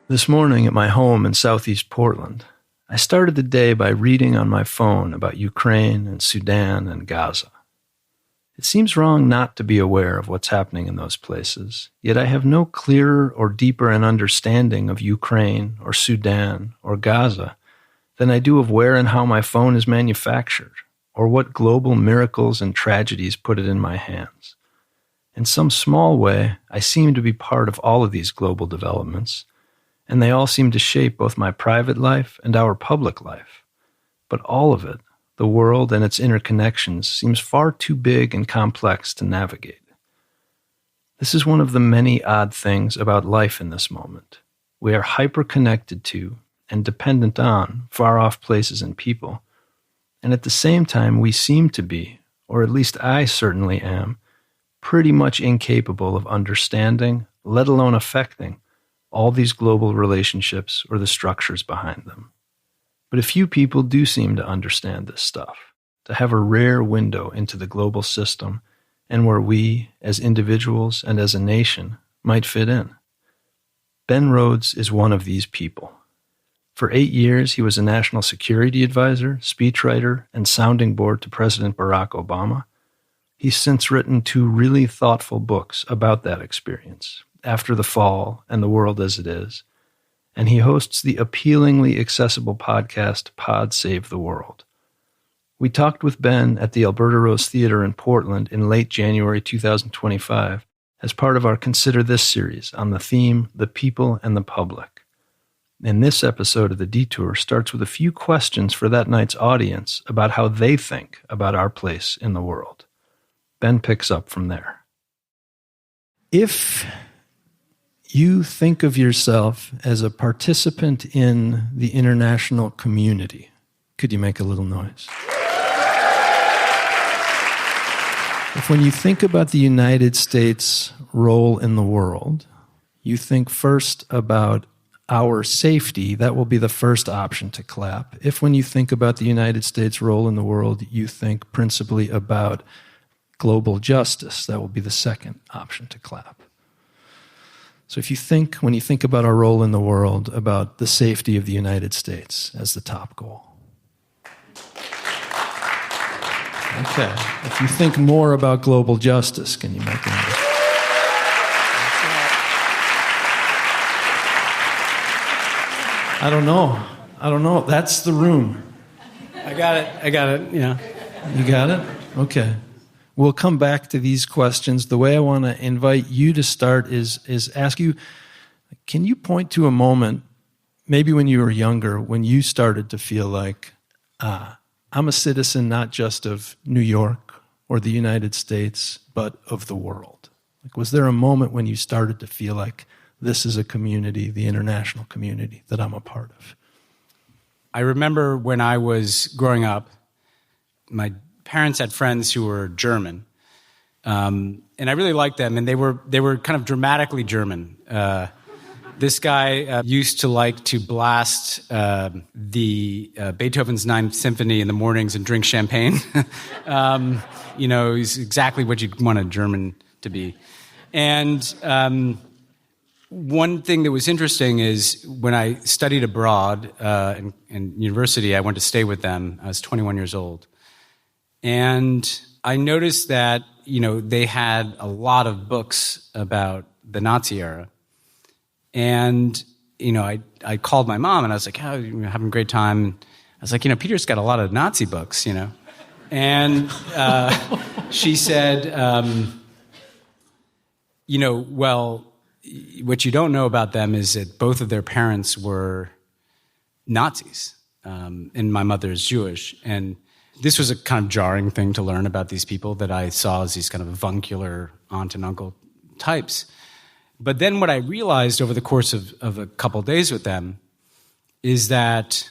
This morning at my home in southeast Portland, I started the day by reading on my phone about Ukraine and Sudan and Gaza. It seems wrong not to be aware of what's happening in those places, yet I have no clearer or deeper an understanding of Ukraine or Sudan or Gaza than I do of where and how my phone is manufactured, or what global miracles and tragedies put it in my hands. In some small way, I seem to be part of all of these global developments, and they all seem to shape both my private life and our public life. But all of it, the world and its interconnections, seems far too big and complex to navigate. This is one of the many odd things about life in this moment. We are hyper-connected to and dependent on far-off places and people, and at the same time we seem to be, or at least I certainly am, pretty much incapable of understanding, let alone affecting, all these global relationships or the structures behind them. But a few people do seem to understand this stuff, to have a rare window into the global system and where we, as individuals and as a nation, might fit in. Ben Rhodes is one of these people. For 8 years, he was a national security advisor, speechwriter, and sounding board to President Barack Obama. He's since written 2 really thoughtful books about that experience, After the Fall and The World as It Is, and he hosts the appealingly accessible podcast Pod Save the World. We talked with Ben at the Alberta Rose Theatre in Portland in late January 2025 as part of our Consider This series on the theme, The People and the Public. And this episode of The Detour starts with a few questions for that night's audience about how they think about our place in the world. Ben picks up from there. If you think of yourself as a participant in the international community, could you make a little noise? If when you think about the United States' role in the world, you think first about our safety, that will be the first option to clap. If when you think about the United States' role in the world, you think principally about global justice, that will be the second option to clap. So if you think, when you think about our role in the world, about the safety of the United States as the top goal. Okay. If you think more about global justice, can you make a noise? I don't know. That's the room. I got it, yeah. You got it? Okay. We'll come back to these questions. The way I want to invite you to start is ask you, can you point to a moment, maybe when you were younger, when you started to feel like, I'm a citizen not just of New York or the United States, but of the world? Like, was there a moment when you started to feel like this is a community, the international community, that I'm a part of? I remember when I was growing up, my parents had friends who were German, and I really liked them, and they were kind of dramatically German. This guy used to like to blast the Beethoven's Ninth Symphony in the mornings and drink champagne. He's exactly what you'd want a German to be. And one thing that was interesting is when I studied abroad in university, I went to stay with them. I was 21 years old. And I noticed that, they had a lot of books about the Nazi era. And, I called my mom and I was like, oh, you're having a great time. I was like, Peter's got a lot of Nazi books, And she said, well, what you don't know about them is that both of their parents were Nazis, and my mother is Jewish. And this was a kind of jarring thing to learn about these people that I saw as these kind of avuncular aunt and uncle types. But then what I realized over the course of a couple of days with them is that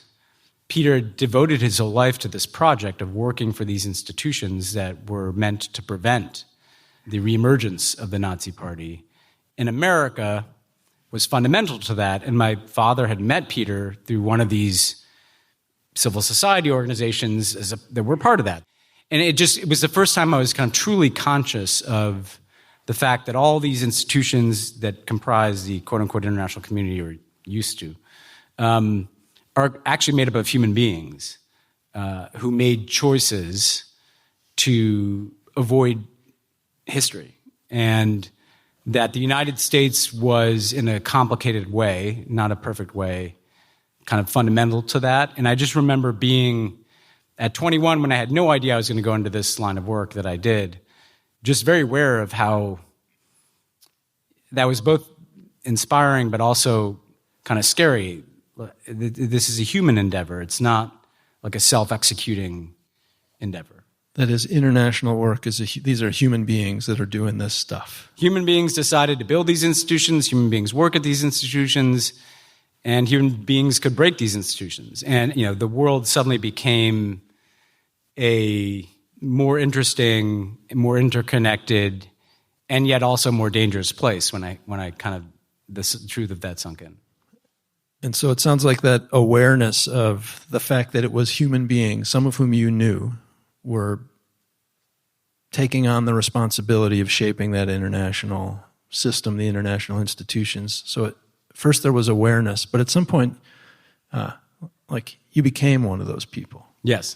Peter devoted his whole life to this project of working for these institutions that were meant to prevent the reemergence of the Nazi Party. And America was fundamental to that. And my father had met Peter through one of these civil society organizations that were part of that. And it was the first time I was kind of truly conscious of the fact that all these institutions that comprise the quote-unquote international community, or used to, are actually made up of human beings who made choices to avoid history. And that the United States was, in a complicated way, not a perfect way, kind of fundamental to that. And I just remember being at 21, when I had no idea I was going to go into this line of work that I did, just very aware of how that was both inspiring but also kind of scary. This is a human endeavor. It's not like a self-executing endeavor. That is, international work these are human beings that are doing this stuff. Human beings decided to build these institutions, human beings work at these institutions, and human beings could break these institutions. And the world suddenly became a more interesting, more interconnected, and yet also more dangerous place when I kind of the truth of that sunk in. And so it sounds like that awareness of the fact that it was human beings, some of whom you knew, were taking on the responsibility of shaping that international system, the international institutions. So first there was awareness, but at some point, you became one of those people. Yes.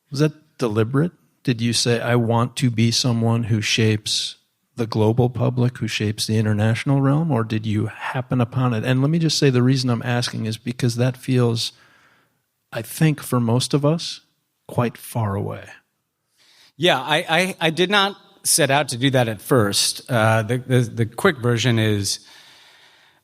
Was that deliberate? Did you say, I want to be someone who shapes the global public, who shapes the international realm, or did you happen upon it? And let me just say, the reason I'm asking is because that feels, I think for most of us, quite far away. Yeah, I did not set out to do that at first. The quick version is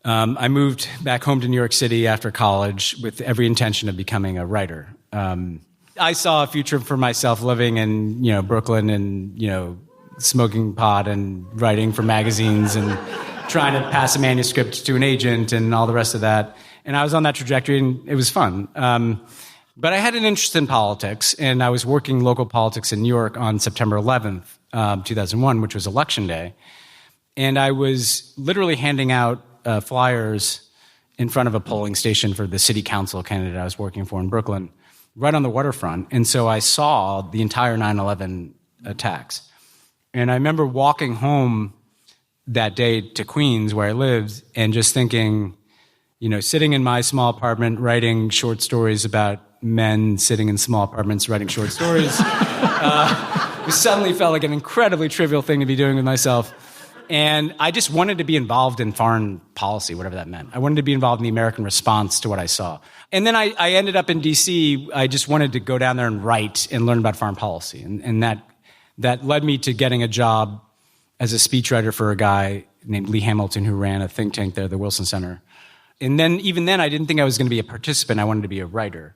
I moved back home to New York City after college with every intention of becoming a writer. I saw a future for myself living in Brooklyn and smoking pot and writing for magazines and trying to pass a manuscript to an agent and all the rest of that. And I was on that trajectory, and it was fun. But I had an interest in politics, and I was working local politics in New York on September 11th, 2001, which was Election Day. And I was literally handing out flyers in front of a polling station for the city council candidate I was working for in Brooklyn, right on the waterfront. And so I saw the entire 9/11 attacks. And I remember walking home that day to Queens, where I lived, and just thinking, sitting in my small apartment writing short stories about men sitting in small apartments writing short stories. It suddenly felt like an incredibly trivial thing to be doing with myself. And I just wanted to be involved in foreign policy, whatever that meant. I wanted to be involved in the American response to what I saw. And then I ended up in D.C. I just wanted to go down there and write and learn about foreign policy. And that led me to getting a job as a speechwriter for a guy named Lee Hamilton, who ran a think tank there, the Wilson Center. And then, even then, I didn't think I was going to be a participant. I wanted to be a writer.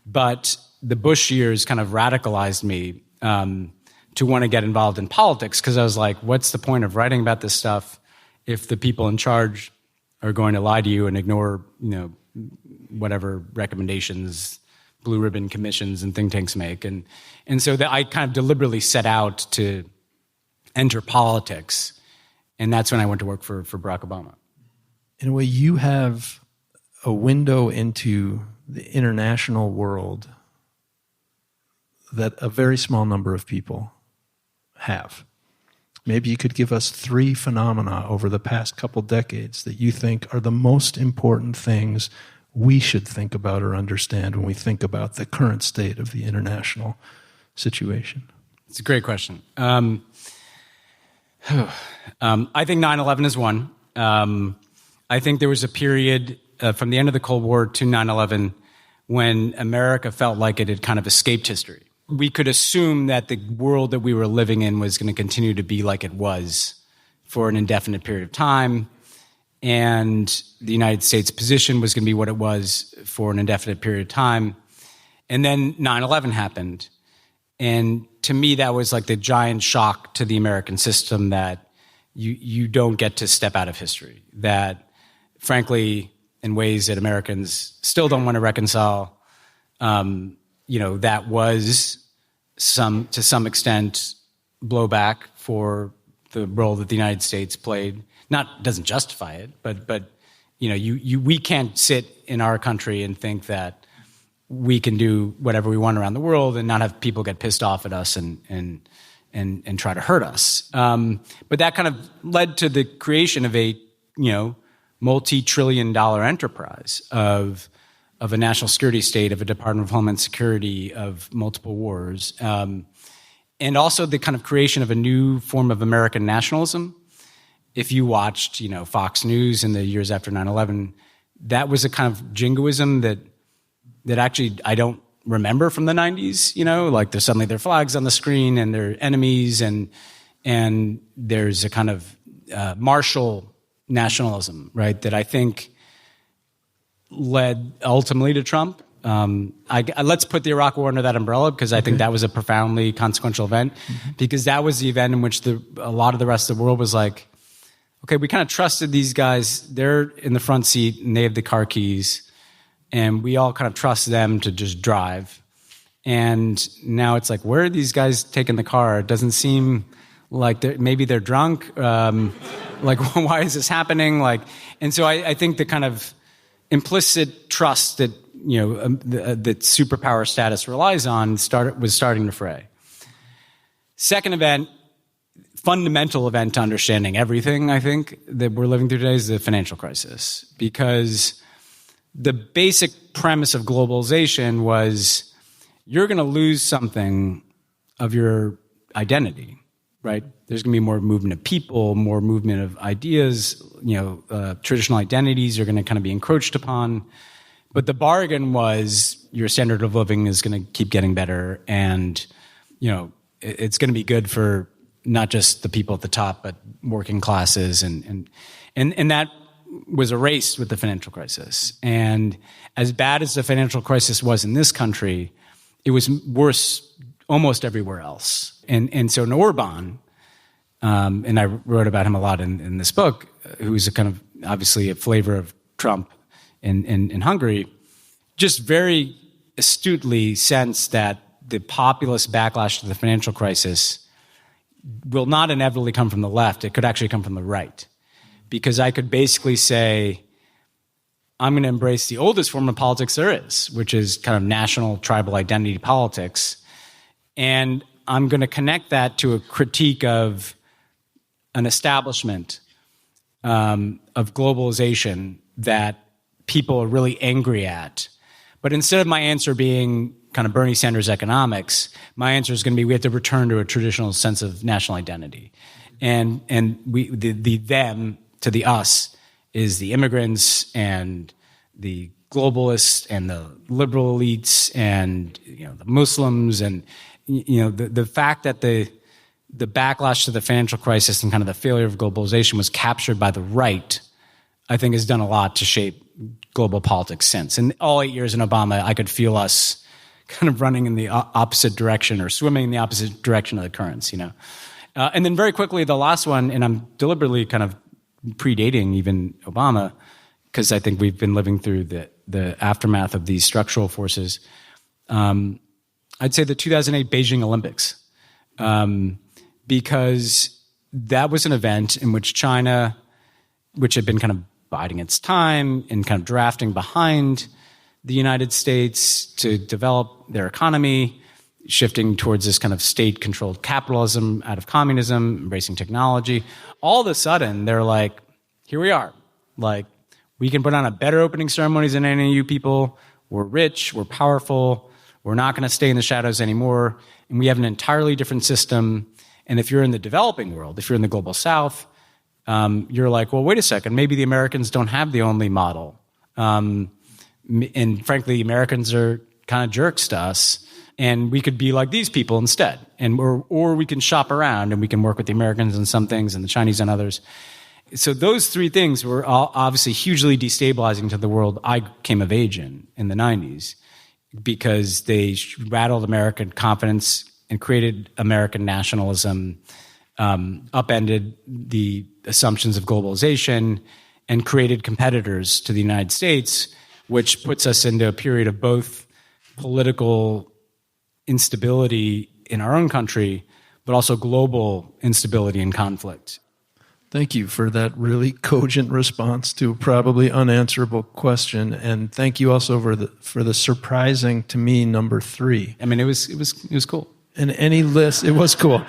But the Bush years kind of radicalized me to want to get involved in politics, because I was like, what's the point of writing about this stuff if the people in charge are going to lie to you and ignore, whatever recommendations blue ribbon commissions and think tanks make? And so that I kind of deliberately set out to enter politics, and that's when I went to work for Barack Obama. In a way, you have a window into the international world that a very small number of people have. Maybe you could give us 3 phenomena over the past couple decades that you think are the most important things we should think about or understand when we think about the current state of the international situation. It's a great question. I think 9/11 is one. I think there was a period from the end of the Cold War to 9/11 when America felt like it had kind of escaped history. We could assume that the world that we were living in was going to continue to be like it was for an indefinite period of time, and the United States position was going to be what it was for an indefinite period of time. And then 9/11 happened. And to me, that was like the giant shock to the American system that you don't get to step out of history. That, frankly, in ways that Americans still don't want to reconcile, that was to some extent blowback for the role that the United States played. Doesn't justify it, but we can't sit in our country and think that we can do whatever we want around the world and not have people get pissed off at us and try to hurt us. But that kind of led to the creation of a multi-trillion-dollar enterprise of a national security state, of a Department of Homeland Security, of multiple wars, and also the kind of creation of a new form of American nationalism. If you watched, Fox News in the years after 9/11, that was a kind of jingoism that actually I don't remember from the 90s. Like there's suddenly their flags on the screen and they're enemies, and there's a kind of martial nationalism, right? That I think led ultimately to Trump. Let's put the Iraq War under that umbrella, because I think that was a profoundly consequential event, because that was the event in which a lot of the rest of the world was like, okay, we kind of trusted these guys. They're in the front seat and they have the car keys, and we all kind of trust them to just drive. And now it's like, where are these guys taking the car? It doesn't seem like maybe they're drunk. Like, why is this happening? And so I think the kind of implicit trust that that superpower status relies on was starting to fray. Second event, fundamental event to understanding everything, I think, that we're living through today is the financial crisis. Because the basic premise of globalization was you're going to lose something of your identity, right? There's going to be more movement of people, more movement of ideas, traditional identities are going to kind of be encroached upon. But the bargain was your standard of living is going to keep getting better, and it's going to be good for not just the people at the top, but working classes, and that was erased with the financial crisis. And as bad as the financial crisis was in this country, it was worse almost everywhere else. And so Orban, and I wrote about him a lot in this book, who's a kind of obviously a flavor of Trump in Hungary, just very astutely sensed that the populist backlash to the financial crisis will not inevitably come from the left. It could actually come from the right. Because I could basically say, I'm going to embrace the oldest form of politics there is, which is kind of national tribal identity politics. And I'm going to connect that to a critique of an establishment of globalization that people are really angry at. But instead of my answer being kind of Bernie Sanders economics, my answer is going to be we have to return to a traditional sense of national identity. And the them to the us is the immigrants and the globalists and the liberal elites and the Muslims, and the fact that the backlash to the financial crisis and kind of the failure of globalization was captured by the right, I think has done a lot to shape global politics since. In all 8 years in Obama, I could feel us kind of running in the opposite direction or swimming in the opposite direction of the currents, And then very quickly, the last one, and I'm deliberately kind of predating even Obama, because I think we've been living through the aftermath of these structural forces. I'd say the 2008 Beijing Olympics, because that was an event in which China, which had been kind of biding its time and kind of drafting behind the United States to develop their economy, shifting towards this kind of state-controlled capitalism out of communism, embracing technology. All of a sudden, they're like, here we are. Like, we can put on a better opening ceremonies than any of you people. We're rich. We're powerful. We're not going to stay in the shadows anymore. And we have an entirely different system. And if you're in the developing world, if you're in the global south, you're like, well, wait a second. Maybe the Americans don't have the only model. And frankly, Americans are kind of jerks to us. And we could be like these people instead. Or we can shop around and we can work with the Americans on some things and the Chinese on others. So those three things were obviously hugely destabilizing to the world I came of age in the 90s, because they rattled American confidence and created American nationalism, upended the assumptions of globalization, and created competitors to the United States, which puts us into a period of both political instability in our own country, but also global instability and conflict. Thank you for that really cogent response to a probably unanswerable question, and thank you also for the surprising to me number 3. I mean, it was cool. In any list, it was cool.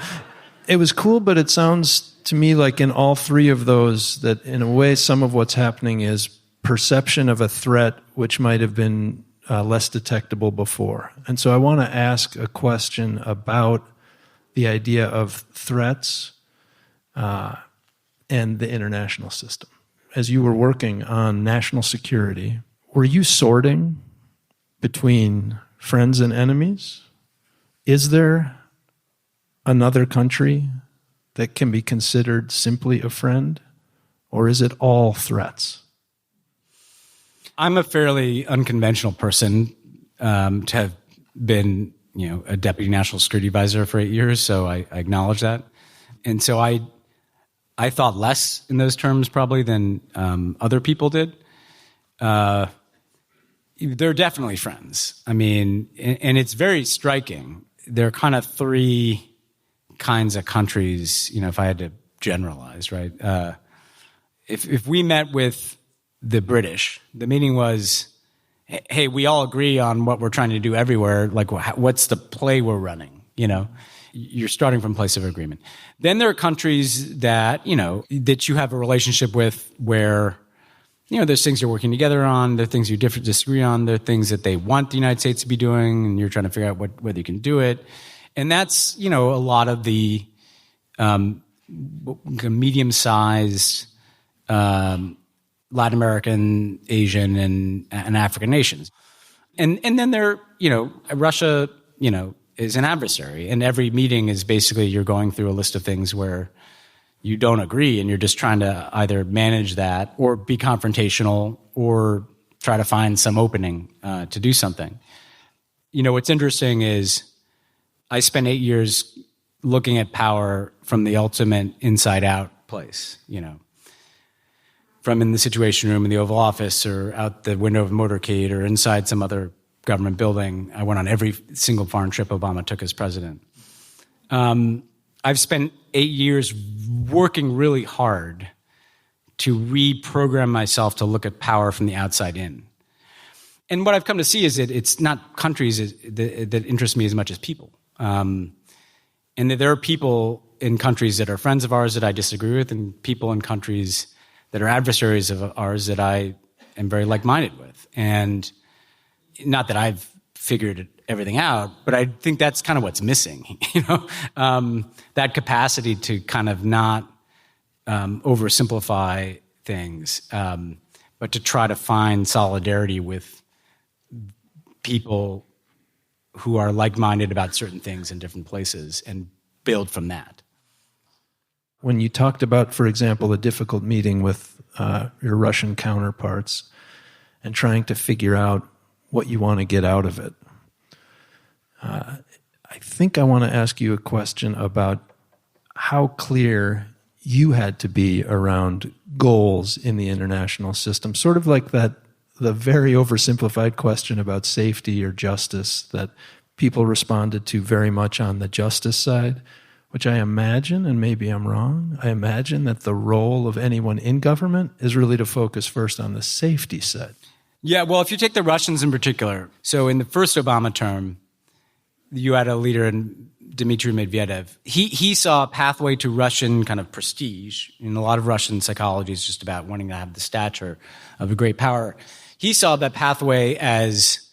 It was cool, but it sounds to me like in all three of those that in a way some of what's happening is perception of a threat which might have been less detectable before. And so I want to ask a question about the idea of threats and the international system. As you were working on national security, were you sorting between friends and enemies? Is there another country that can be considered simply a friend, or is it all threats? I'm a fairly unconventional person to have been, a deputy national security advisor for 8 years, so I acknowledge that. And so I thought less in those terms probably than other people did. They're definitely friends. I mean, and it's very striking. There are kind of three kinds of countries, if I had to generalize, right? If we met with the British, the meaning was, hey, we all agree on what we're trying to do everywhere. Like, what's the play we're running? You're starting from a place of agreement. Then there are countries that, that you have a relationship with where, there's things you're working together on, there are things you disagree on, there are things that they want the United States to be doing, and you're trying to figure out whether you can do it. And that's, a lot of the medium-sized Latin American, Asian, and African nations. And then there, Russia, is an adversary. And every meeting is basically you're going through a list of things where you don't agree and you're just trying to either manage that or be confrontational or try to find some opening to do something. What's interesting is I spent 8 years looking at power from the ultimate inside-out place, from in the Situation Room in the Oval Office or out the window of a motorcade or inside some other government building. I went on every single foreign trip Obama took as president. I've spent 8 years working really hard to reprogram myself to look at power from the outside in. And what I've come to see is that it's not countries that interest me as much as people. And that there are people in countries that are friends of ours that I disagree with, and people in countries that are adversaries of ours that I am very like-minded with. And not that I've figured everything out, but I think that's kind of what's missing, that capacity to kind of not oversimplify things, but to try to find solidarity with people who are like-minded about certain things in different places and build from that. When you talked about, for example, a difficult meeting with your Russian counterparts and trying to figure out what you want to get out of it, I think I want to ask you a question about how clear you had to be around goals in the international system, sort of like the very oversimplified question about safety or justice that people responded to very much on the justice side, which I imagine, and maybe I'm wrong, I imagine that the role of anyone in government is really to focus first on the safety side. Yeah, well, if you take the Russians in particular, so in the first Obama term, you had a leader in Dmitry Medvedev. He saw a pathway to Russian kind of prestige. And a lot of Russian psychology is just about wanting to have the stature of a great power. He saw that pathway as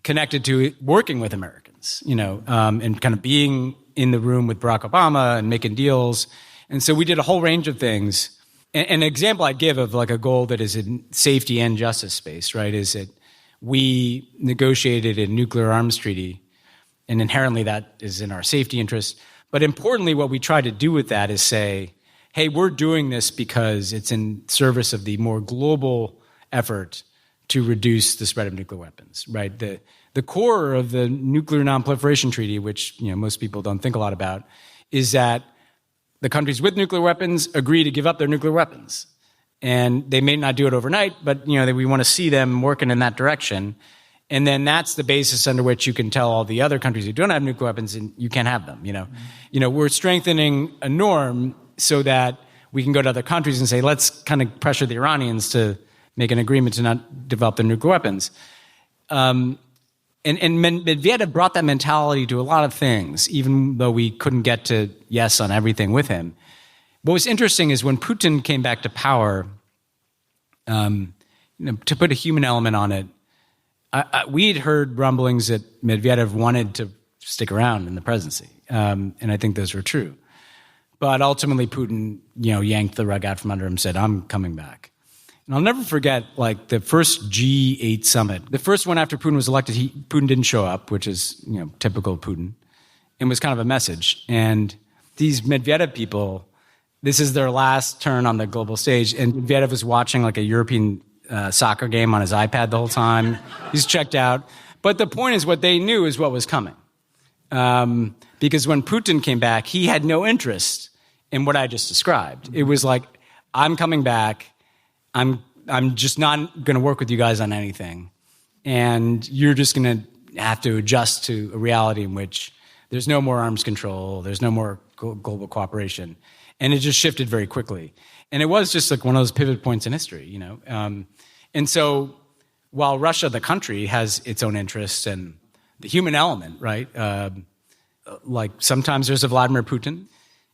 connected to working with Americans, and kind of being in the room with Barack Obama and making deals. And so we did a whole range of things. An example I'd give of like a goal that is in safety and justice space, right, is that we negotiated a nuclear arms treaty, and inherently that is in our safety interest. But importantly, what we try to do with that is say, hey, we're doing this because it's in service of the more global effort to reduce the spread of nuclear weapons, right? The core of the Nuclear Non-Proliferation Treaty, which most people don't think a lot about, is that the countries with nuclear weapons agree to give up their nuclear weapons. And they may not do it overnight, but we want to see them working in that direction. And then that's the basis under which you can tell all the other countries who don't have nuclear weapons and you can't have them. We're strengthening a norm so that we can go to other countries and say, let's kind of pressure the Iranians to make an agreement to not develop their nuclear weapons. And Medvedev brought that mentality to a lot of things, even though we couldn't get to yes on everything with him. what was interesting is when Putin came back to power, to put a human element on it, we had heard rumblings that Medvedev wanted to stick around in the presidency, and I think those were true. But ultimately, Putin, yanked the rug out from under him, said, "I'm coming back." And I'll never forget, like the first G8 summit, the first one after Putin was elected. Putin didn't show up, which is typical of Putin, and was kind of a message. And these Medvedev people, this is their last turn on the global stage, and Medvedev was watching like a European soccer game on his iPad the whole time. He's checked out. But the point is, what they knew is what was coming, because when Putin came back, he had no interest in what I just described. It was like, I'm coming back. I'm just not going to work with you guys on anything. And you're just going to have to adjust to a reality in which there's no more arms control, there's no more global cooperation. And it just shifted very quickly. And it was just like one of those pivot points in history, And so while Russia, the country, has its own interests and the human element, right? Like sometimes there's a Vladimir Putin,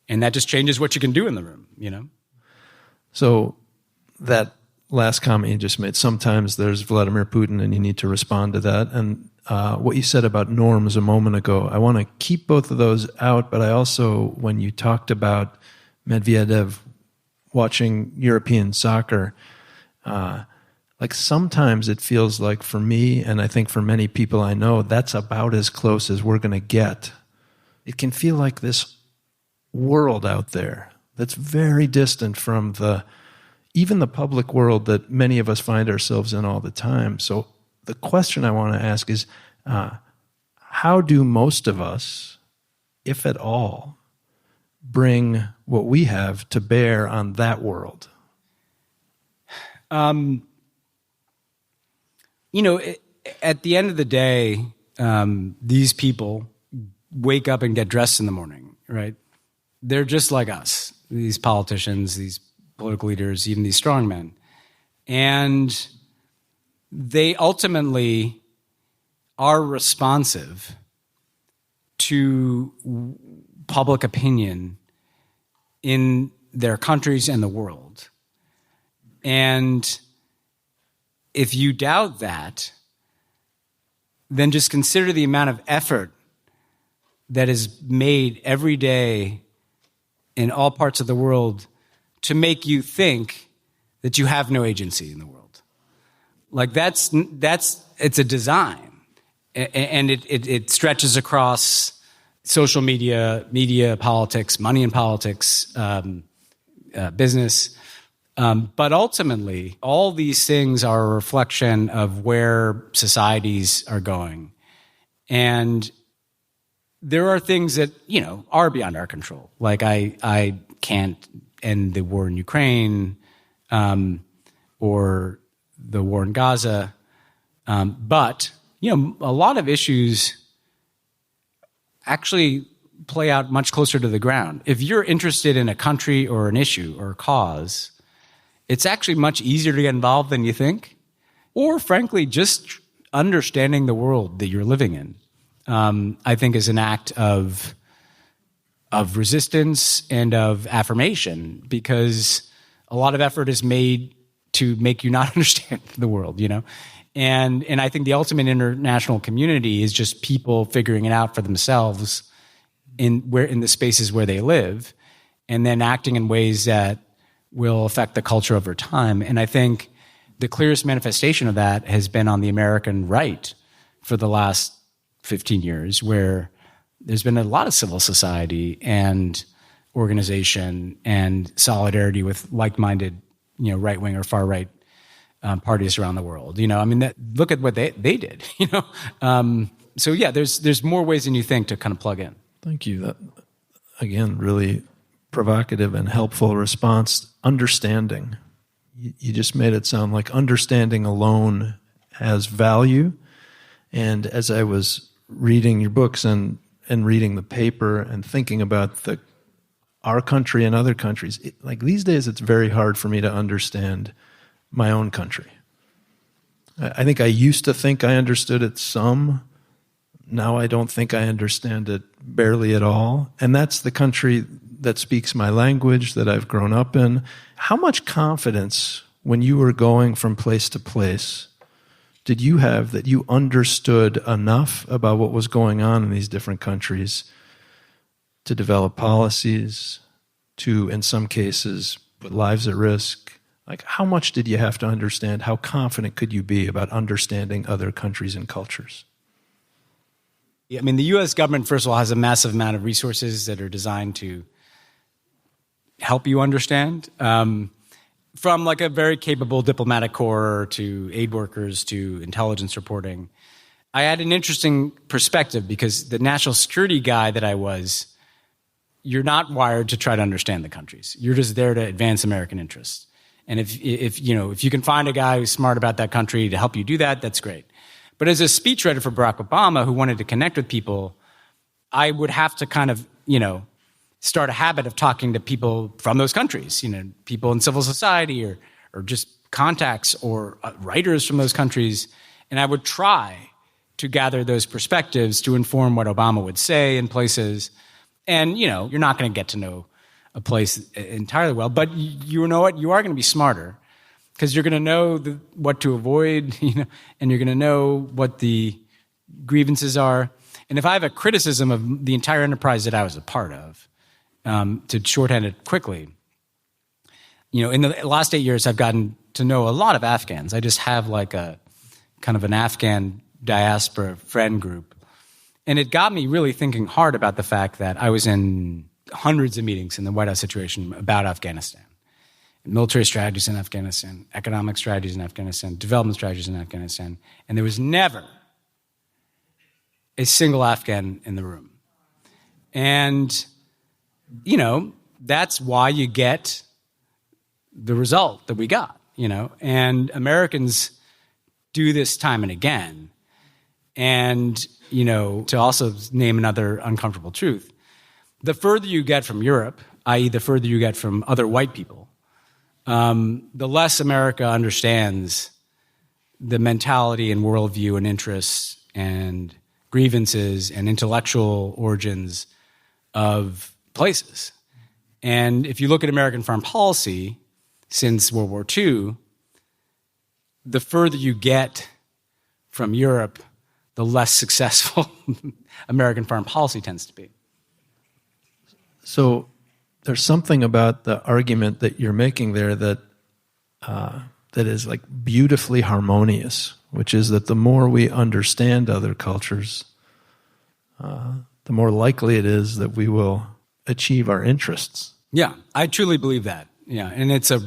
and that just changes what you can do in the room, So that last comment you just made, sometimes there's Vladimir Putin and you need to respond to that. And what you said about norms a moment ago, I want to keep both of those out, but I also, when you talked about Medvedev watching European soccer, like sometimes it feels like for me, and I think for many people I know, that's about as close as we're going to get. It can feel like this world out there that's very distant from even the public world that many of us find ourselves in all the time. So the question I want to ask is, how do most of us, if at all, bring what we have to bear on that world? At the end of the day, these people wake up and get dressed in the morning, right? They're just like us, these politicians, these political leaders, even these strongmen. And they ultimately are responsive to public opinion in their countries and the world. And if you doubt that, then just consider the amount of effort that is made every day in all parts of the world to make you think that you have no agency in the world. Like it's a design, and it stretches across social media, politics, money in politics, business. But ultimately, all these things are a reflection of where societies are going. And there are things that, are beyond our control. Like I can't end the war in Ukraine, or the war in Gaza. But, a lot of issues actually play out much closer to the ground. If you're interested in a country or an issue or a cause, it's actually much easier to get involved than you think. Or frankly, just understanding the world that you're living in, I think is an act of resistance and of affirmation, because a lot of effort is made to make you not understand the world, And I think the ultimate international community is just people figuring it out for themselves in the spaces where they live, and then acting in ways that will affect the culture over time. And I think the clearest manifestation of that has been on the American right for the last 15 years, where there's been a lot of civil society and organization and solidarity with like-minded, right-wing or far-right parties around the world. Look at what they did. So yeah, there's more ways than you think to kind of plug in. Thank you. That, again, really provocative and helpful response. Understanding. You just made it sound like understanding alone has value. And as I was reading your books and reading the paper and thinking about our country and other countries, like these days it's very hard for me to understand my own country. I think I used to think I understood it some. Now I don't think I understand it barely at all. And that's the country that speaks my language, that I've grown up in. How much confidence, when you were going from place to place, did you have that you understood enough about what was going on in these different countries to develop policies, to, in some cases, put lives at risk? Like, how much did you have to understand? How confident could you be about understanding other countries and cultures? I mean, the U.S. government, first of all, has a massive amount of resources that are designed to help you understand, from like a very capable diplomatic corps to aid workers to intelligence reporting. I had an interesting perspective because the national security guy that I was, you're not wired to try to understand the countries. You're just there to advance American interests. And if you can find a guy who's smart about that country to help you do that, that's great. But as a speechwriter for Barack Obama, who wanted to connect with people, I would have to kind of, start a habit of talking to people from those countries, people in civil society or just contacts or writers from those countries. And I would try to gather those perspectives to inform what Obama would say in places. And, you're not going to get to know a place entirely well, but you know what? You are going to be smarter because you're going to know what to avoid, and you're going to know what the grievances are. And if I have a criticism of the entire enterprise that I was a part of, to shorthand it quickly, in the last 8 years, I've gotten to know a lot of Afghans. I just have like a kind of an Afghan diaspora friend group. And it got me really thinking hard about the fact that I was in hundreds of meetings in the White House situation about Afghanistan. Military strategies in Afghanistan, economic strategies in Afghanistan, development strategies in Afghanistan. And there was never a single Afghan in the room. And that's why you get the result that we got, and Americans do this time and again. And, to also name another uncomfortable truth, the further you get from Europe, i.e. the further you get from other white people, the less America understands the mentality and worldview and interests and grievances and intellectual origins of places. And if you look at American foreign policy since World War II, the further you get from Europe, the less successful American foreign policy tends to be. So there's something about the argument that you're making there that is like beautifully harmonious, which is that the more we understand other cultures, the more likely it is that we will achieve our interests. Yeah, I truly believe that. Yeah, and it's a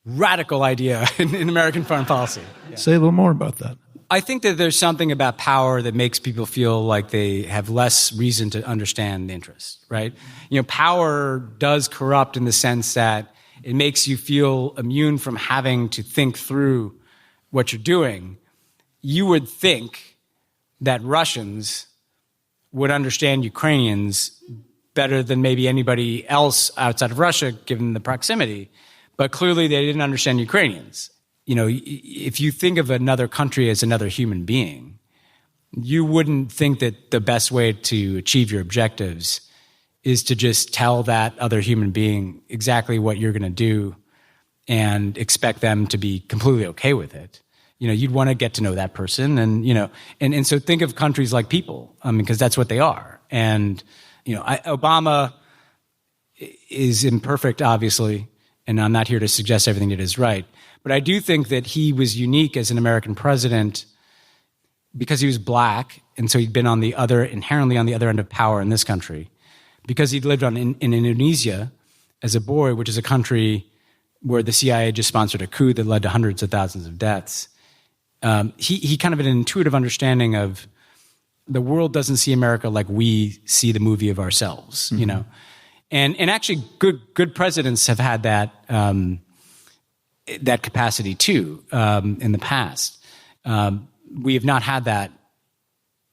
radical idea in American foreign policy. Yeah. Say a little more about that. I think that there's something about power that makes people feel like they have less reason to understand the interest, right? Power does corrupt in the sense that it makes you feel immune from having to think through what you're doing. You would think that Russians would understand Ukrainians better than maybe anybody else outside of Russia, given the proximity. But clearly they didn't understand Ukrainians. If you think of another country as another human being, you wouldn't think that the best way to achieve your objectives is to just tell that other human being exactly what you're going to do and expect them to be completely okay with it. You'd want to get to know that person, and so think of countries like people, because that's what they are. And Obama is imperfect, obviously, and I'm not here to suggest everything that is right. But I do think that he was unique as an American president because he was black, and so he'd been inherently on the other end of power in this country. Because he'd lived in Indonesia as a boy, which is a country where the CIA just sponsored a coup that led to hundreds of thousands of deaths. He kind of had an intuitive understanding of the world doesn't see America like we see the movie of ourselves, Mm-hmm. And actually good presidents have had that capacity too in the past. We have not had that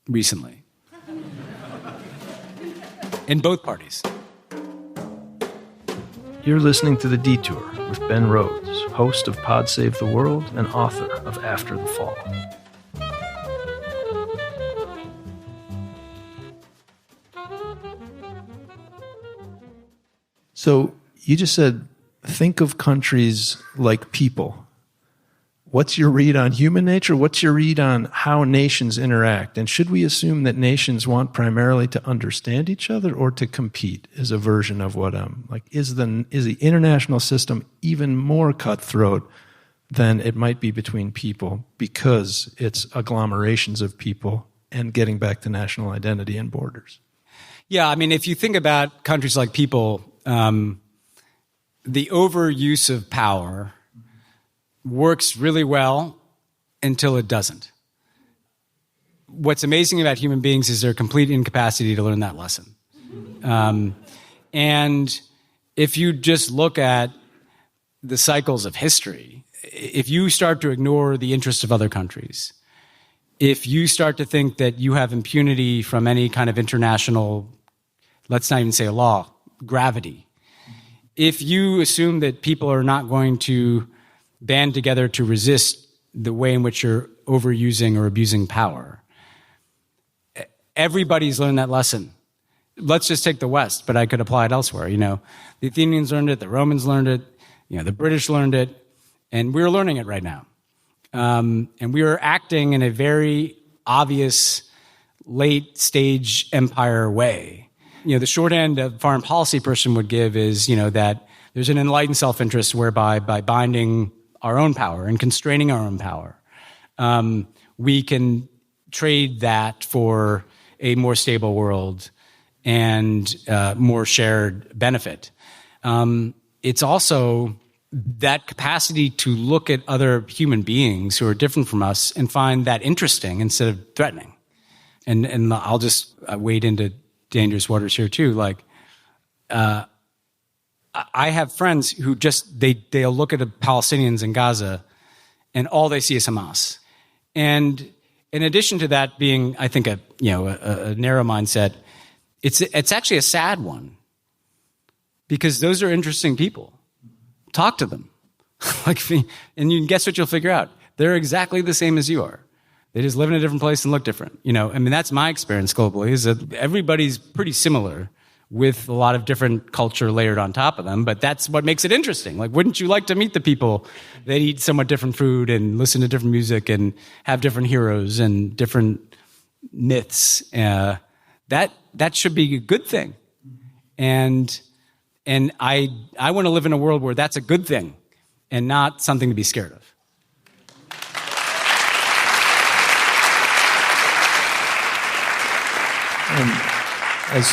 recently in both parties. You're listening to The Detour with Ben Rhodes, host of Pod Save the World and author of After the Fall. So you just said, think of countries like people. What's your read on human nature? What's your read on how nations interact? And should we assume that nations want primarily to understand each other or to compete? Is a version of what like. Is the international system even more cutthroat than it might be between people because it's agglomerations of people and getting back to national identity and borders? Yeah, I mean, if you think about countries like people, the overuse of power works really well until it doesn't. What's amazing about human beings is their complete incapacity to learn that lesson. And if you just look at the cycles of history, if you start to ignore the interests of other countries, if you start to think that you have impunity from any kind of international, let's not even say a law, gravity, if you assume that people are not going to band together to resist the way in which you're overusing or abusing power, everybody's learned that lesson. Let's just take the West, but I could apply it elsewhere. The Athenians learned it, the Romans learned it, the British learned it, and we're learning it right now. And we are acting in a very obvious late-stage empire way. The shorthand a foreign policy person would give is, that there's an enlightened self-interest whereby by binding our own power and constraining our own power, we can trade that for a more stable world and more shared benefit. It's also that capacity to look at other human beings who are different from us and find that interesting instead of threatening. And I'll just wade into dangerous waters here too. I have friends who they'll look at the Palestinians in Gaza and all they see is Hamas. And in addition to that being, I think, a narrow mindset, it's actually a sad one because those are interesting people. Talk to them. And you guess what you'll figure out? They're exactly the same as you are. They just live in a different place and look different. That's my experience globally, is that everybody's pretty similar with a lot of different culture layered on top of them, but that's what makes it interesting. Wouldn't you like to meet the people that eat somewhat different food and listen to different music and have different heroes and different myths? That should be a good thing. And I want to live in a world where that's a good thing and not something to be scared of. As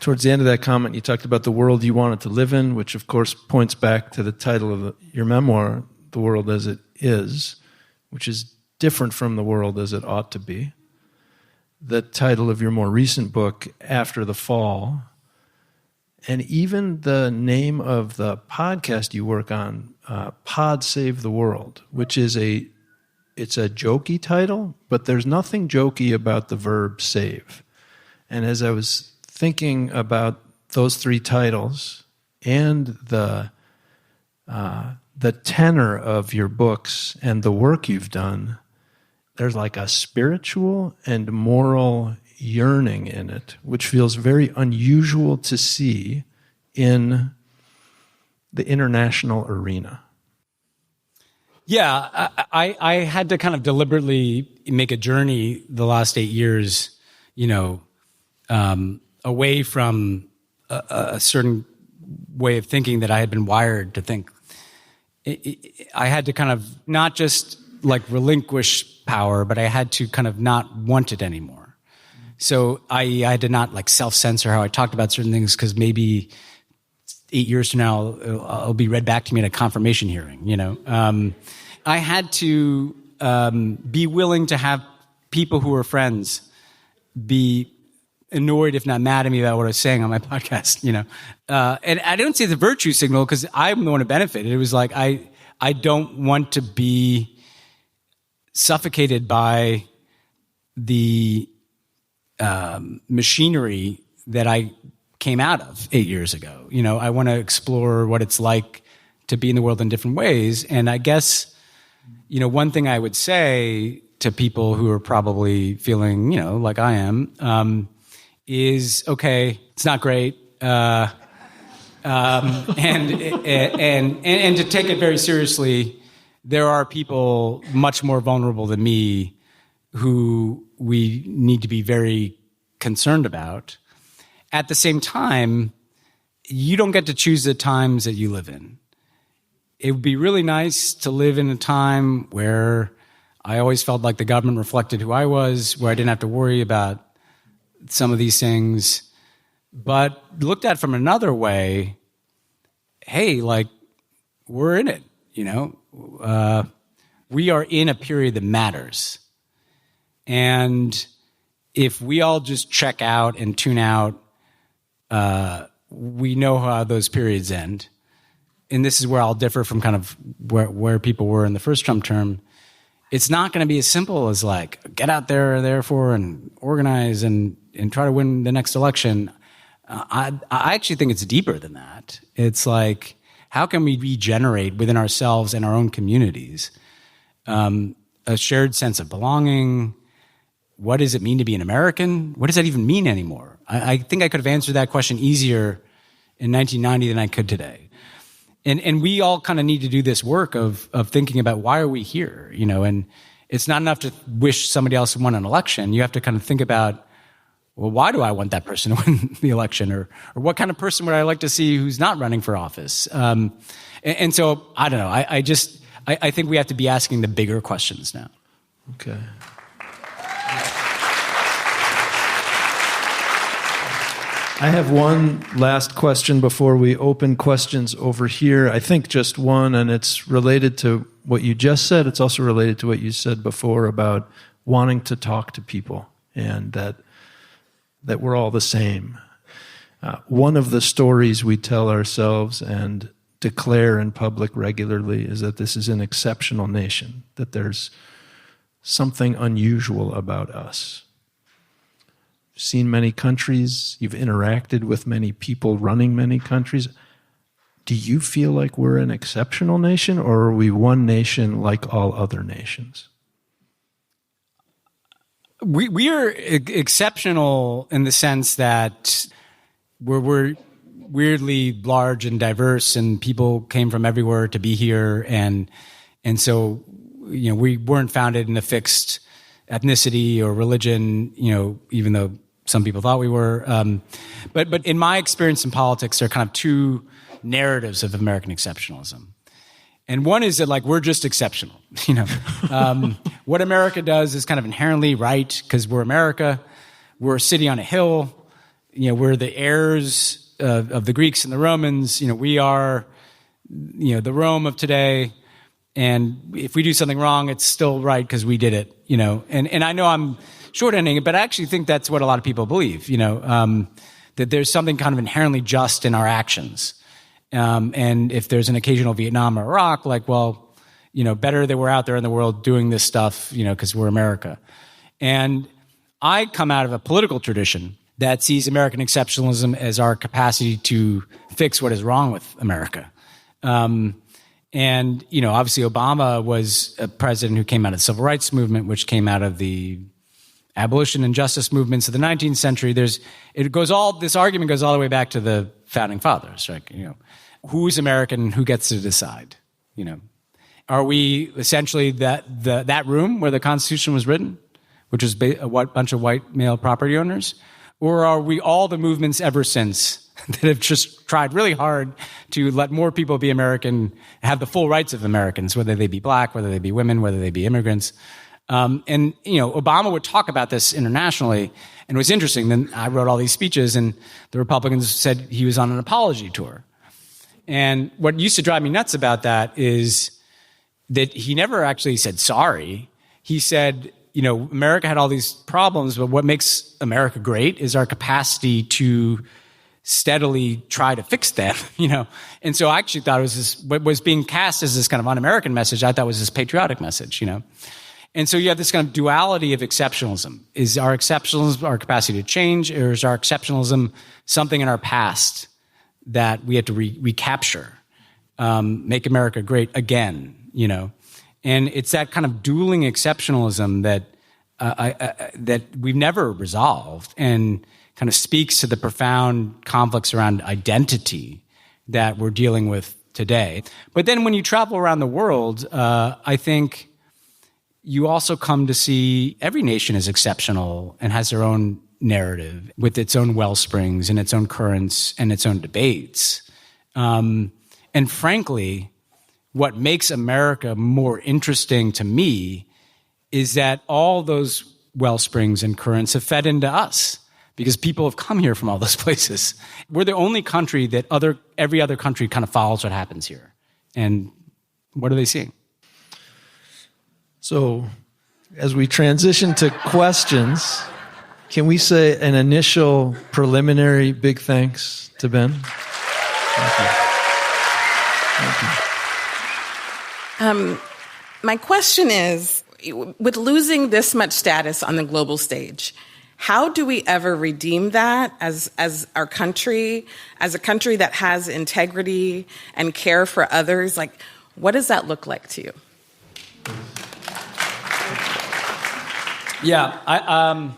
towards the end of that comment, you talked about the world you wanted to live in, which of course points back to the title of your memoir, The World as It Is, which is different from the world as it ought to be. The title of your more recent book, After the Fall, and even the name of the podcast you work on, Pod Save the World, which is it's a jokey title, but there's nothing jokey about the verb save. And as I was thinking about those three titles and the tenor of your books and the work you've done, there's like a spiritual and moral yearning in it, which feels very unusual to see in the international arena. Yeah, I had to kind of deliberately make a journey the last 8 years, away from a certain way of thinking that I had been wired to think. I had to kind of not just relinquish power, but I had to kind of not want it anymore. So I had to not self-censor how I talked about certain things because maybe 8 years from now it'll be read back to me at a confirmation hearing. I had to be willing to have people who are friends be annoyed, if not mad at me about what I was saying on my podcast, And I don't say the virtue signal because I'm the one who benefited. It was I don't want to be suffocated by the machinery that I came out of 8 years ago. I want to explore what it's like to be in the world in different ways. And I guess, one thing I would say to people who are probably feeling, like I am, is, okay, it's not great. And to take it very seriously, there are people much more vulnerable than me who we need to be very concerned about. At the same time, you don't get to choose the times that you live in. It would be really nice to live in a time where I always felt like the government reflected who I was, where I didn't have to worry about some of these things. But looked at from another way, hey, like, we're in it, we are in a period that matters. And if we all just check out and tune out, we know how those periods end. And this is where I'll differ from kind of where people were in the first Trump term. It's not going to be as simple as like, get out there, therefore, and organize and try to win the next election. I actually think it's deeper than that. It's like, how can we regenerate within ourselves and our own communities a shared sense of belonging? What does it mean to be an American? What does that even mean anymore? I think I could have answered that question easier in 1990 than I could today. And we all kind of need to do this work of thinking about why are we here, and it's not enough to wish somebody else won an election. You have to kind of think about, well, why do I want that person to win the election? Or what kind of person would I like to see who's not running for office? And so, I don't know. I think we have to be asking the bigger questions now. Okay. I have one last question before we open questions over here. I think just one, and it's related to what you just said. It's also related to what you said before about wanting to talk to people and that we're all the same. One of the stories we tell ourselves and declare in public regularly is that this is an exceptional nation, that there's something unusual about us. You've seen many countries, you've interacted with many people running many countries. Do you feel like we're an exceptional nation, or are we one nation like all other nations? We are exceptional in the sense that we're weirdly large and diverse, and people came from everywhere to be here, and so we weren't founded in a fixed ethnicity or religion, even though some people thought we were. But in my experience in politics, there are kind of two narratives of American exceptionalism. And one is that, like, we're just exceptional. What America does is kind of inherently right because we're America. We're a city on a hill. We're the heirs of the Greeks and the Romans. We are, the Rome of today. And if we do something wrong, it's still right because we did it. And I know I'm shorthanding it, but I actually think that's what a lot of people believe. That there's something kind of inherently just in our actions. And if there's an occasional Vietnam or Iraq, better that we're out there in the world doing this stuff, because we're America. And I come out of a political tradition that sees American exceptionalism as our capacity to fix what is wrong with America. And obviously Obama was a president who came out of the civil rights movement, which came out of the abolition and justice movements of the 19th century. This argument goes all the way back to the founding fathers, right? Who's American, who gets to decide? Are we essentially that room where the Constitution was written, which was a bunch of white male property owners? Or are we all the movements ever since that have just tried really hard to let more people be American, have the full rights of Americans, whether they be black, whether they be women, whether they be immigrants? Obama would talk about this internationally, and it was interesting. Then I wrote all these speeches, and the Republicans said he was on an apology tour. And what used to drive me nuts about that is that he never actually said sorry. He said, America had all these problems, but what makes America great is our capacity to steadily try to fix them, And so I actually thought it was what was being cast as this kind of un-American message, I thought was this patriotic message, And so you have this kind of duality of exceptionalism. Is our exceptionalism our capacity to change, or is our exceptionalism something in our past that we have to recapture, make America great again, And it's that kind of dueling exceptionalism that we've never resolved, and kind of speaks to the profound conflicts around identity, that we're dealing with today. But then when you travel around the world, I think you also come to see every nation is exceptional and has their own narrative with its own wellsprings and its own currents and its own debates. And frankly, what makes America more interesting to me is that all those wellsprings and currents have fed into us because people have come here from all those places. We're the only country that every other country kind of follows what happens here. And what are they seeing? So as we transition to questions, can we say an initial preliminary big thanks to Ben? Thank you. My question is, with losing this much status on the global stage, how do we ever redeem that as our country, as a country that has integrity and care for others? Like, what does that look like to you? Yeah,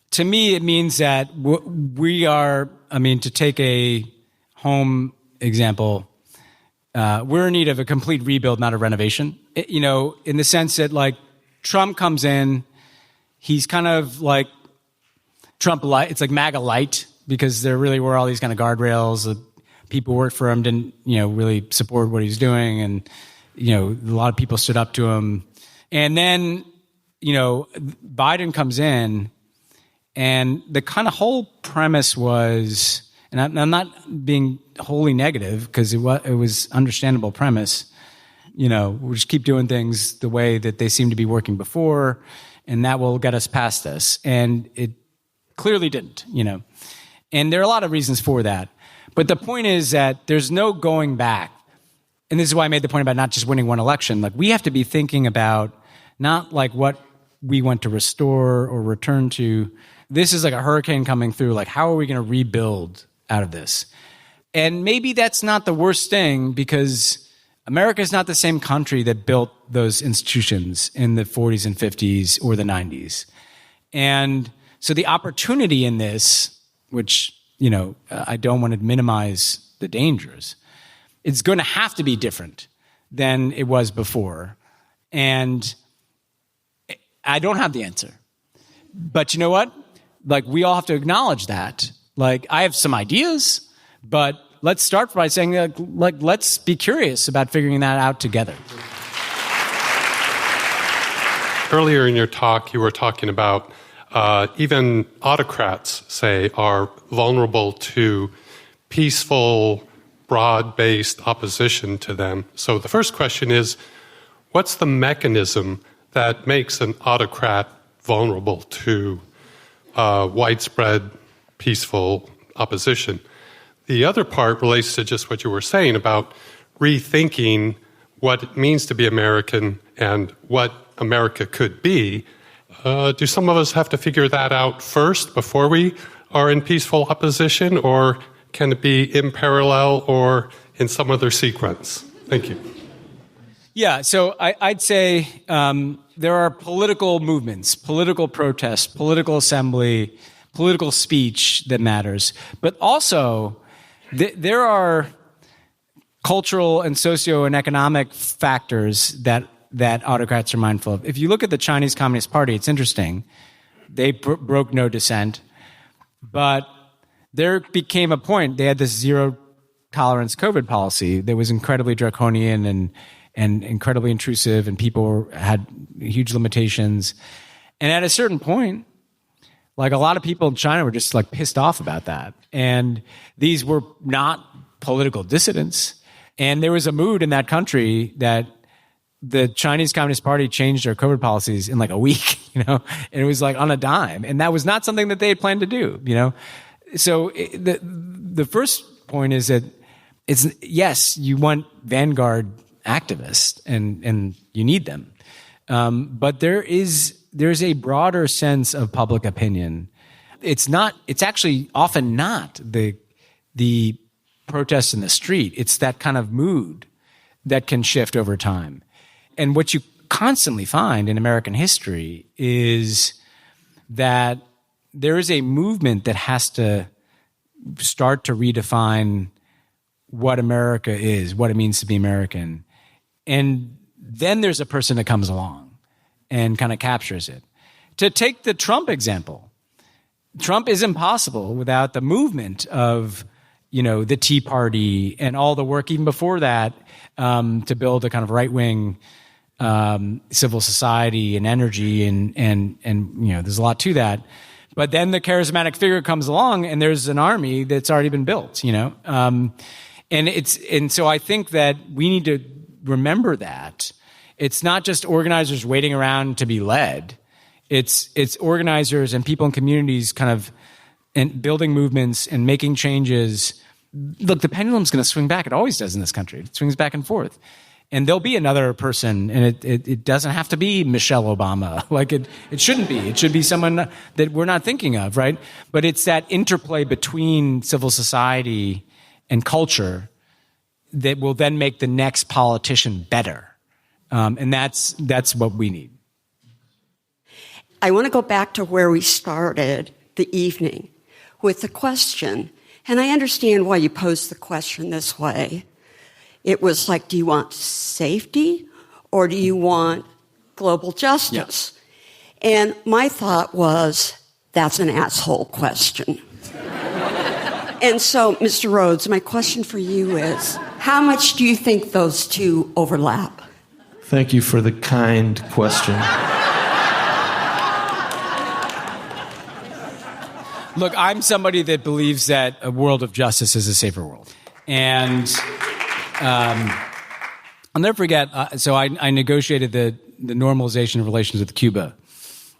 to me, it means that we are, to take a home example, we're in need of a complete rebuild, not a renovation. In the sense that, like, Trump comes in, he's kind of like Trump light. It's like MAGA light because there really were all these kind of guardrails. People who worked for him didn't, really support what he's doing, and a lot of people stood up to him. And then, Biden comes in, and the kind of whole premise was, and I'm not being wholly negative because it was understandable premise. We'll just keep doing things the way that they seem to be working before, and that will get us past this. And it clearly didn't, And there are a lot of reasons for that. But the point is that there's no going back. And this is why I made the point about not just winning one election. Like, we have to be thinking about not like what we want to restore or return to. This is like a hurricane coming through. Like, how are we going to rebuild out of this? And maybe that's not the worst thing, because America is not the same country that built those institutions in the 40s and 50s or the 90s. And so the opportunity in this, which, I don't want to minimize the dangers, it's going to have to be different than it was before. And I don't have the answer. But you know what? Like, we all have to acknowledge that. Like, I have some ideas, but let's start by saying, like, let's be curious about figuring that out together. Earlier in your talk, you were talking about even autocrats, say, are vulnerable to peaceful, broad-based opposition to them. So the first question is, what's the mechanism that makes an autocrat vulnerable to widespread, peaceful opposition? The other part relates to just what you were saying about rethinking what it means to be American and what America could be. Do some of us have to figure that out first before we are in peaceful opposition, or can it be in parallel or in some other sequence? Thank you. Yeah, so I'd say there are political movements, political protest, political assembly, political speech that matters. But also, there are cultural and socio and economic factors that autocrats are mindful of. If you look at the Chinese Communist Party, it's interesting. They broke no dissent. But there became a point, they had this zero-tolerance COVID policy that was incredibly draconian and incredibly intrusive, and people had huge limitations. And at a certain point, like, a lot of people in China were just like pissed off about that. And these were not political dissidents. And there was a mood in that country that the Chinese Communist Party changed their COVID policies in like a week, and it was like on a dime. And that was not something that they had planned to do, So the first point is that it's, yes, you want vanguard activists and you need them. But there's a broader sense of public opinion. It's actually often not the protests in the street. It's that kind of mood that can shift over time. And what you constantly find in American history is that there is a movement that has to start to redefine what America is, what it means to be American. And then there's a person that comes along and kind of captures it. To take the Trump example, Trump is impossible without the movement of, the Tea Party and all the work even before that to build a kind of right-wing civil society and energy and there's a lot to that. But then the charismatic figure comes along and there's an army that's already been built, and so I think that we need to remember that it's not just organizers waiting around to be led. It's organizers and people in communities kind of and building movements and making changes. Look, the pendulum's going to swing back. It always does in this country. It swings back and forth. And there'll be another person, and it doesn't have to be Michelle Obama. Like it shouldn't be. It should be someone that we're not thinking of, right? But it's that interplay between civil society and culture that will then make the next politician better. And that's what we need. I want to go back to where we started the evening with the question. And I understand why you posed the question this way. It was like, do you want safety or do you want global justice? Yeah. And my thought was, that's an asshole question. And so, Mr. Rhodes, my question for you is, how much do you think those two overlap? Thank you for the kind question. Look, I'm somebody that believes that a world of justice is a safer world. And I'll never forget, so I negotiated the normalization of relations with Cuba.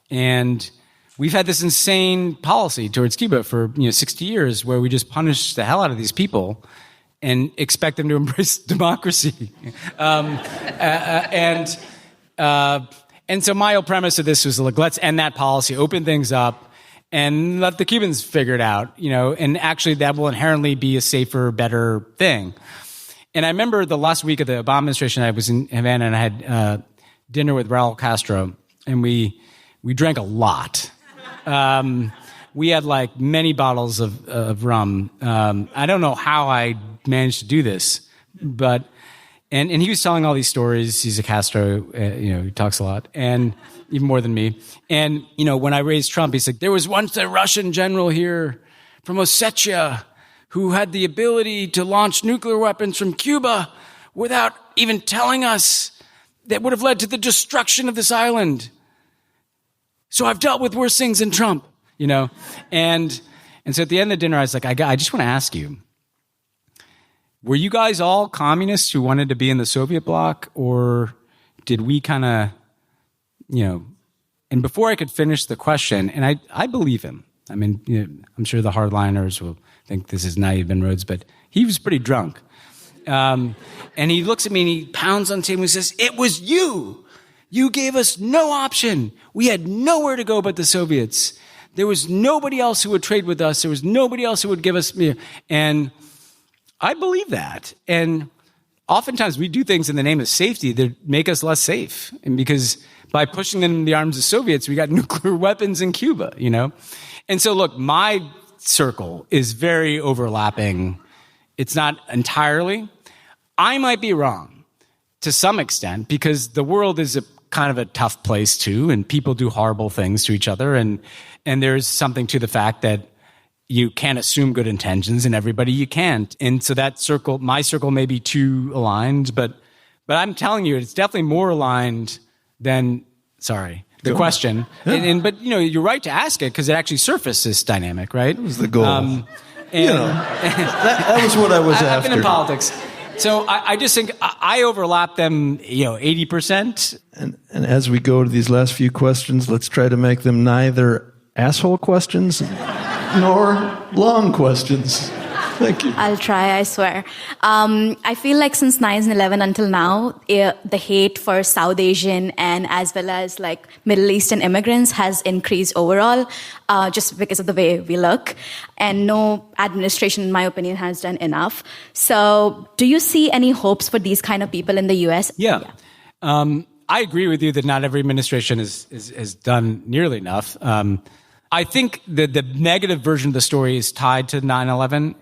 And we've had this insane policy towards Cuba for 60 years where we just punish the hell out of these people and expect them to embrace democracy. And so my whole premise of this was, like, let's end that policy, open things up, and let the Cubans figure it out, and actually that will inherently be a safer, better thing. And I remember the last week of the Obama administration, I was in Havana and I had dinner with Raul Castro, and we drank a lot. We had like many bottles of rum. I don't know how I managed to do this, but and he was telling all these stories. He's a Castro, he talks a lot, and even more than me. And when I raised Trump, he's like, there was once a Russian general here from Ossetia who had the ability to launch nuclear weapons from Cuba without even telling us. That would have led to the destruction of this island. So I've dealt with worse things than Trump, And so at the end of the dinner, I was like, I just want to ask you, were you guys all communists who wanted to be in the Soviet bloc, or did we kind of, and before I could finish the question, and I believe him. I mean, I'm sure the hardliners will think this is naive Ben Rhodes, but he was pretty drunk. And he looks at me and he pounds on the table and says, it was you. You gave us no option. We had nowhere to go but the Soviets. There was nobody else who would trade with us. There was nobody else who would give us. And I believe that. And oftentimes we do things in the name of safety that make us less safe. And because by pushing them in the arms of Soviets, we got nuclear weapons in Cuba, And so look, my circle is very overlapping. It's not entirely. I might be wrong to some extent because the world is a kind of a tough place too, and people do horrible things to each other, and there's something to the fact that you can't assume good intentions in everybody. You can't, and so that circle, my circle, may be too aligned, but I'm telling you, it's definitely more aligned than the question. Yeah. But you're right to ask it because it actually surfaced this dynamic, right? That was the goal. That was what I was after. I've been in politics. So I just think I overlap them, 80%. And as we go to these last few questions, let's try to make them neither asshole questions nor long questions. Thank you. I'll try, I swear. I feel like since 9/11 until now, the hate for South Asian and as well as like Middle Eastern immigrants has increased overall, just because of the way we look. And no administration, in my opinion, has done enough. So do you see any hopes for these kind of people in the U.S.? Yeah. I agree with you that not every administration has done nearly enough. I think the negative version of the story is tied to 9/11.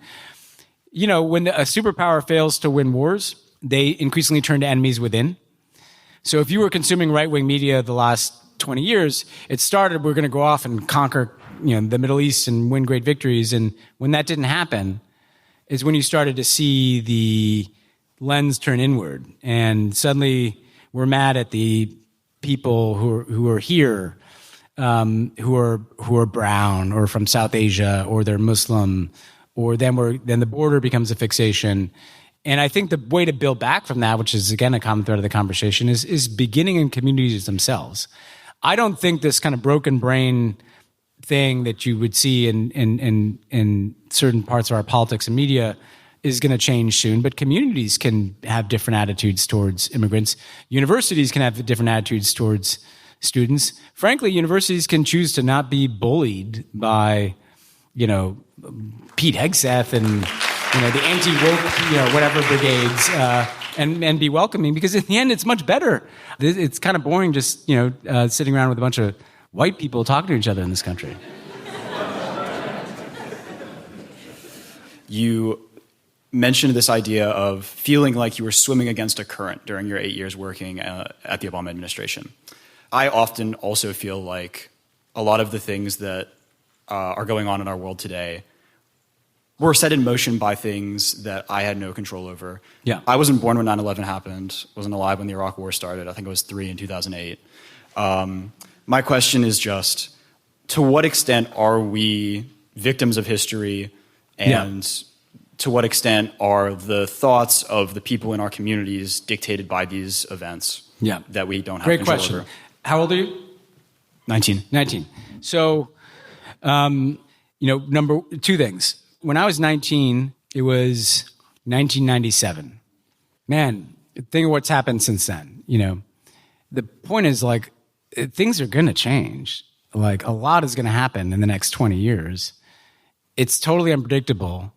You know, when a superpower fails to win wars, they increasingly turn to enemies within. So if you were consuming right-wing media the last 20 years, it started, we're going to go off and conquer, the Middle East and win great victories. And when that didn't happen, is when you started to see the lens turn inward. And suddenly we're mad at the people who are here, who are brown or from South Asia, or they're Muslim, or then the border becomes a fixation. And I think the way to build back from that, which is again a common thread of the conversation, is beginning in communities themselves. I don't think this kind of broken brain thing that you would see in certain parts of our politics and media is going to change soon, but communities can have different attitudes towards immigrants. Universities can have different attitudes towards students. Frankly, universities can choose to not be bullied by, Pete Hegseth and the anti-woke, whatever brigades, and be welcoming, because in the end, it's much better. It's kind of boring just, sitting around with a bunch of white people talking to each other in this country. You mentioned this idea of feeling like you were swimming against a current during your 8 years working at the Obama administration. I often also feel like a lot of the things that are going on in our world today were set in motion by things that I had no control over. Yeah. I wasn't born when 9/11 happened, wasn't alive when the Iraq War started. I think I was 3 in 2008. My question is just, to what extent are we victims of history, and to what extent are the thoughts of the people in our communities dictated by these events that we don't have Great control question. over? How old are you? 19. 19. So, two things. When I was 19, it was 1997. Man, think of what's happened since then. The point is, like, things are going to change. Like, a lot is going to happen in the next 20 years. It's totally unpredictable.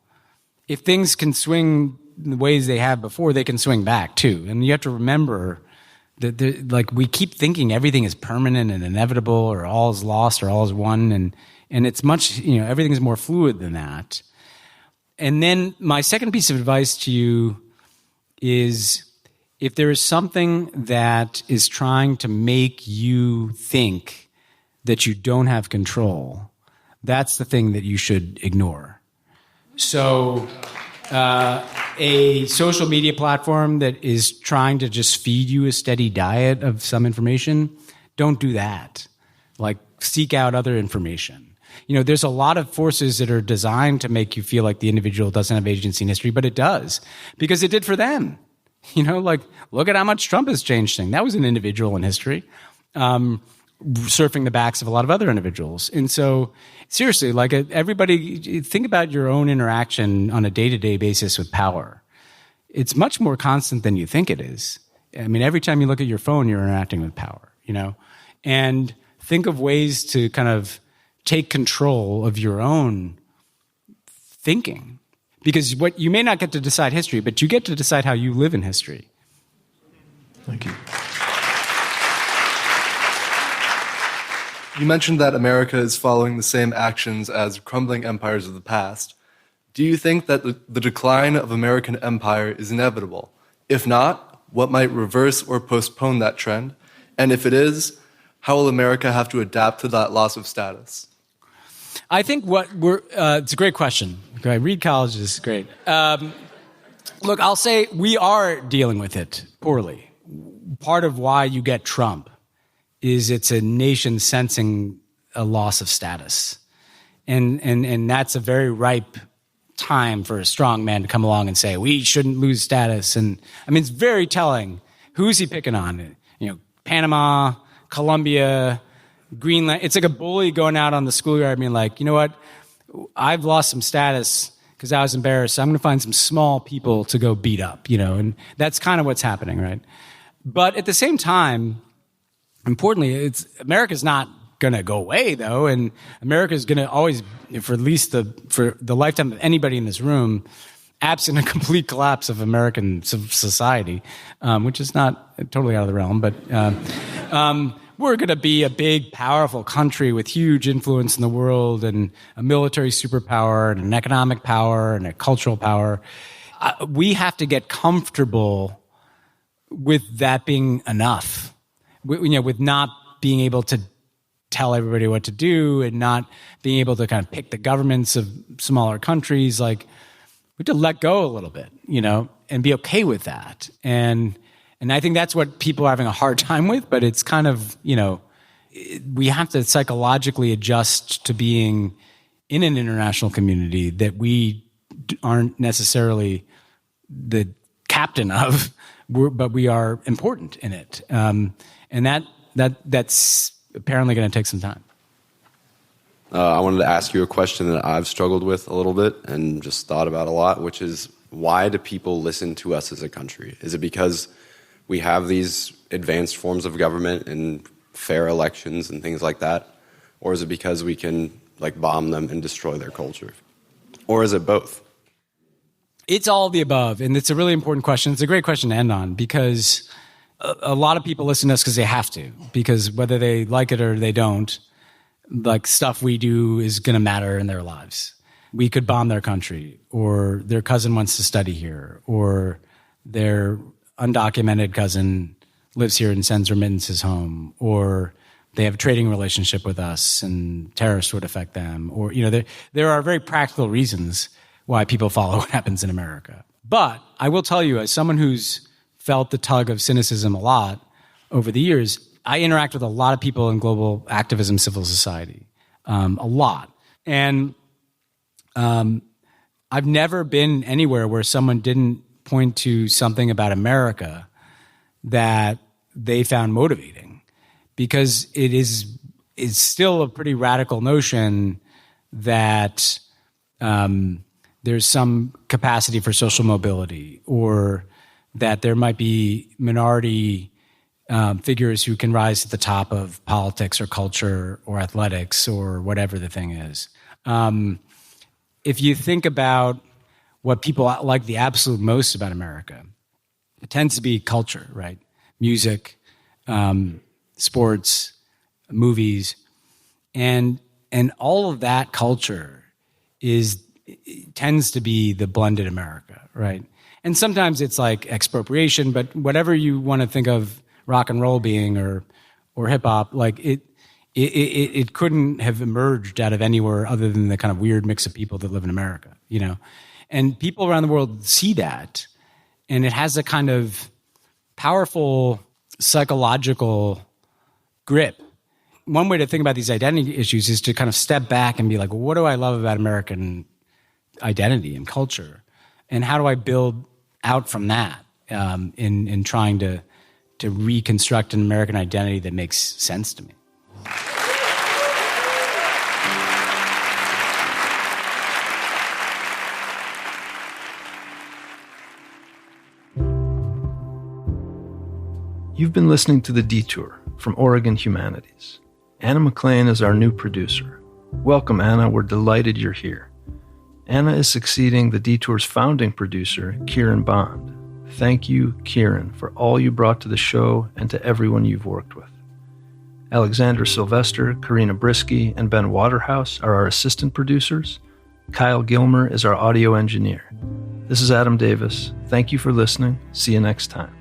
If things can swing the ways they have before, they can swing back too. And you have to remember that, we keep thinking everything is permanent and inevitable, or all is lost, or all is won, and it's much, everything is more fluid than that. And then my second piece of advice to you is, if there is something that is trying to make you think that you don't have control, that's the thing that you should ignore. So a social media platform that is trying to just feed you a steady diet of some information, don't do that. Seek out other information. There's a lot of forces that are designed to make you feel like the individual doesn't have agency in history, but it does, because it did for them. Look at how much Trump has changed things. That was an individual in history, surfing the backs of a lot of other individuals. And so, seriously, everybody, think about your own interaction on a day-to-day basis with power. It's much more constant than you think it is. I mean, every time you look at your phone, you're interacting with power, and think of ways to kind of take control of your own thinking. Because you may not get to decide history, but you get to decide how you live in history. Thank you. You mentioned that America is following the same actions as crumbling empires of the past. Do you think that the decline of American empire is inevitable? If not, what might reverse or postpone that trend? And if it is, how will America have to adapt to that loss of status? I think it's a great question. Okay, Reed College is great. Look, I'll say we are dealing with it poorly. Part of why you get Trump is it's a nation sensing a loss of status. And that's a very ripe time for a strong man to come along and say, we shouldn't lose status. And I mean, it's very telling. Who's he picking on? Panama, Colombia, Greenland. It's like a bully going out on the schoolyard being like, you know what? I've lost some status because I was embarrassed. So I'm going to find some small people to go beat up, and that's kind of what's happening, right? But at the same time, importantly, America's not going to go away, though, and America is going to always, for the lifetime of anybody in this room, absent a complete collapse of American society, which is not totally out of the realm, but we're going to be a big, powerful country with huge influence in the world and a military superpower and an economic power and a cultural power. We have to get comfortable with that being enough, with not being able to tell everybody what to do and not being able to kind of pick the governments of smaller countries. Like, we have to let go a little bit, and be okay with that. And I think that's what people are having a hard time with, but it's kind of, we have to psychologically adjust to being in an international community that we aren't necessarily the captain of, but we are important in it. And that's apparently going to take some time. I wanted to ask you a question that I've struggled with a little bit and just thought about a lot, which is, why do people listen to us as a country? Is it because we have these advanced forms of government and fair elections and things like that? Or is it because we can bomb them and destroy their culture? Or is it both? It's all of the above. And it's a really important question. It's a great question to end on, because a lot of people listen to us because they have to, because whether they like it or they don't, stuff we do is going to matter in their lives. We could bomb their country, or their cousin wants to study here, or their undocumented cousin lives here and sends remittances home, or they have a trading relationship with us and terrorists would affect them, or there are very practical reasons why people follow what happens in America. But I will tell you, as someone who's felt the tug of cynicism a lot over the years, I interact with a lot of people in global activism, civil society, a lot. And I've never been anywhere where someone didn't point to something about America that they found motivating, because it's still a pretty radical notion that there's some capacity for social mobility, or that there might be minority figures who can rise to the top of politics or culture or athletics or whatever the thing is. If you think about what people like the absolute most about America, it tends to be culture, right? Music, sports, movies, and all of that culture tends to be the blended America, right? And sometimes it's like expropriation, but whatever you want to think of rock and roll being, or hip hop, it couldn't have emerged out of anywhere other than the kind of weird mix of people that live in America, And people around the world see that, and it has a kind of powerful psychological grip. One way to think about these identity issues is to kind of step back and be like, well, what do I love about American identity and culture? And how do I build out from that in trying to reconstruct an American identity that makes sense to me? You've been listening to The Detour from Oregon Humanities. Anna McLean is our new producer. Welcome, Anna. We're delighted you're here. Anna is succeeding The Detour's founding producer, Kieran Bond. Thank you, Kieran, for all you brought to the show and to everyone you've worked with. Alexander Sylvester, Karina Brisky, and Ben Waterhouse are our assistant producers. Kyle Gilmer is our audio engineer. This is Adam Davis. Thank you for listening. See you next time.